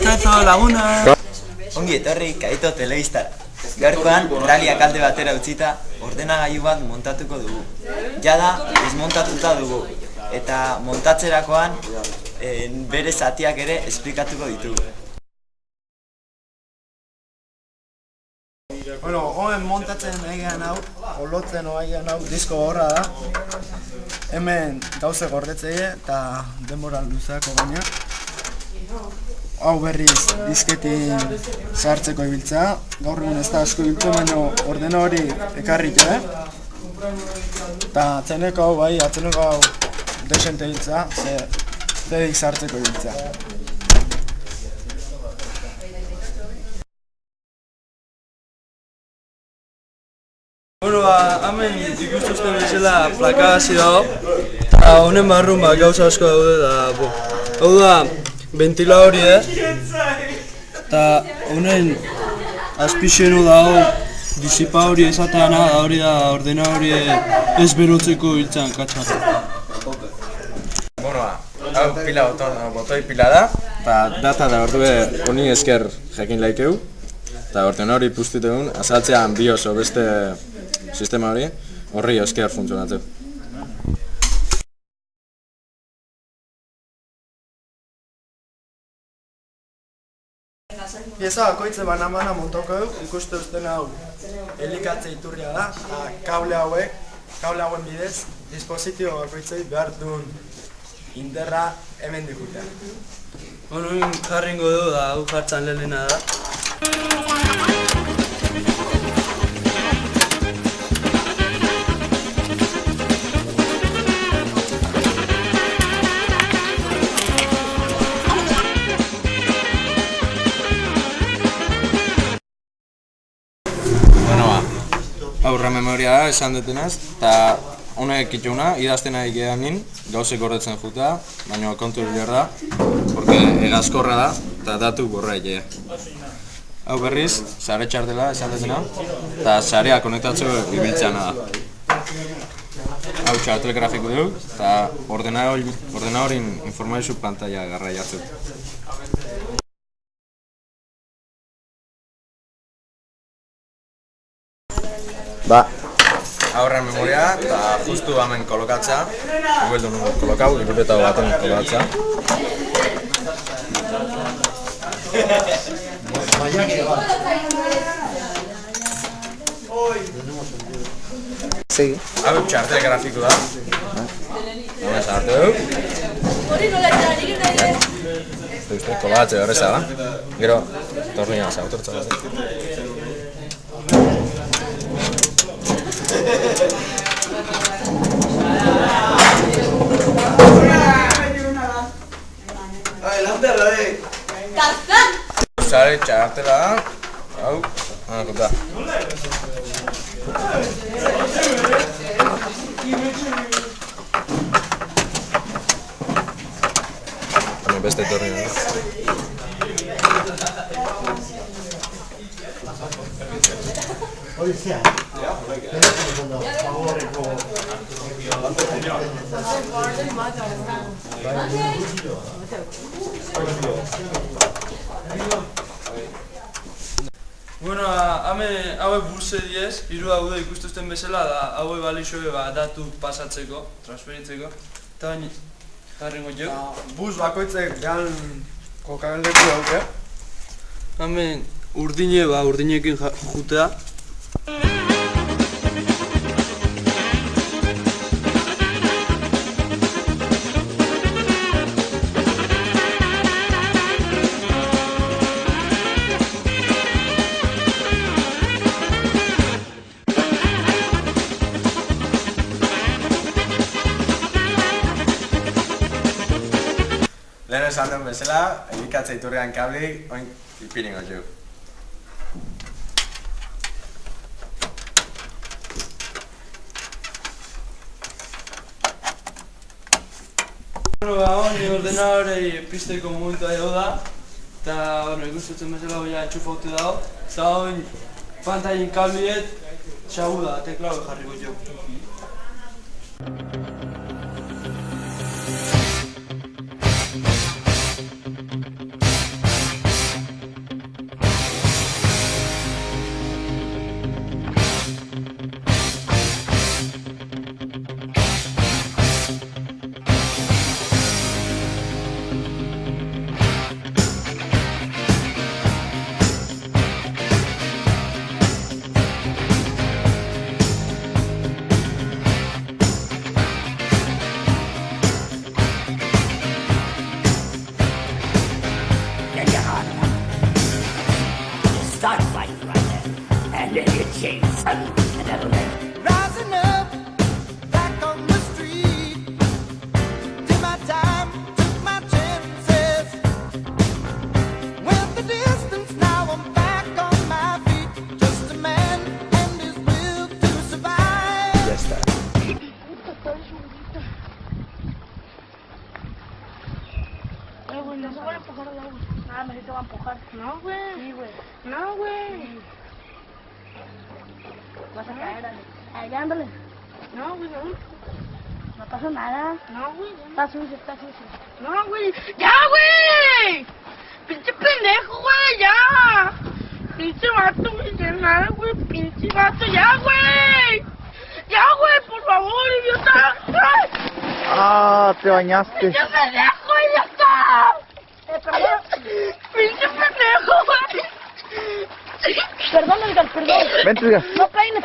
Kaixo laguna! Ongi etorri Kaito telebistara. Gaurkoan, Daliak alde batera utzita, ordenagailu bat montatuko dugu. Jada, desmontatuta dugu. Eta montatzerakoan, bere zatiak ere esplikatuko ditugu. Hemen montatzen egean hau, olotzen egean hau, disko horra da. Hemen gauze gordetzeie eta denbora luzeako baina. Hau berriz disketin sartzeko ibiltza. Gaur egun ez da asko ibiltzen, baina ordena hori ekarrik ere. Eta atzeneko hau desente ibiltza, zedik sartzeko ibiltza. Hemen ikustuzten bezala plaka hasi dago, eta honen barrun gauza asko daude da, hau da ventila hori eta honen azpixenu dago disipa hori esateana da hori da ordena hori ez berotzeko hiltzen katxatu. Hau pila botoi pila da, eta data da ordue honi esker jakin laikeu, eta ordena hori puztitegun azaltzean BIOS beste sistema hori, horri esker funtzionatzeu. Pieza bakoitze bana montoko du, ikuste uzten hau elikatze iturria da, kable hauen bidez, dispositibo bakoitzei behar duen interra hemen dikutea. Honen jarringo du da, hau jartzan lehena da. Aurra memoria da, esan dutenaz, eta honek itxuna, idazten ari geanin, gauzek gordetzen juta, baina kontu behar da, porque egazkorra da, eta datu borra egia. Hau berriz, sare txartela esan dutena, eta sarea konektatzeko ibiltzeana da. Hau txartel grafiko dugu, eta ordenadorin informazio pantalla garra jartzen. Aurra memoria eta justu hemen kolokatzea, igueldu nun kolokau, irupeta baten kolokatzea. Hau txartel grafiko da. Hau sartu dugu. Kolokatzea horreza da. Gero, tornioa zautortza da. Sare txartela da, hau, konta. Beste torri da. Hauek burse diez, hiru daude ikustuzten bezala da hauek balixoe datu pasatzeko, transferitzeko, eta baina jarrengo jo. Bus bakoitzek gehan kokageleku dauke. Hemen urdinekin jutea. Lehen esan duen bezala, elikatze iturrian kabli, oin ipiringo jo. Honi ordenadorei pisteko momentua jau da, eta ikustutzen bezala goia entxufautu dago, eta honi pantailin kabliet txagu da, teklaue jarriko jo. Rising up, back on the street. Did my time, took my chances. Went the distance, now I'm back on my feet. Just a man and his will to survive. Ya está. Güey, no se van a empujar al agua. Ah, me te va a empujar. No, güey. Sí, güey. No, güey. Vas a caer, Ale. Allá, ándale. No, güey, no. No pasa nada. No, güey. Está sucio, está sucio. No, güey. ¡Ya, güey! ¡Pinche pendejo, güey! ¡Ya! ¡Pinche vato, güey! ¡Ya nada, güey! ¡Pinche vato! ¡Ya, güey! ¡Ya, güey! ¡Por favor, idiota! ¡Ay! Ah, te bañaste. ¡Pinche pendejo, idiota! Perdón. ¡Pinche pendejo, güey! Perdón, Edgar, perdón. Vente, Edgar. No peines.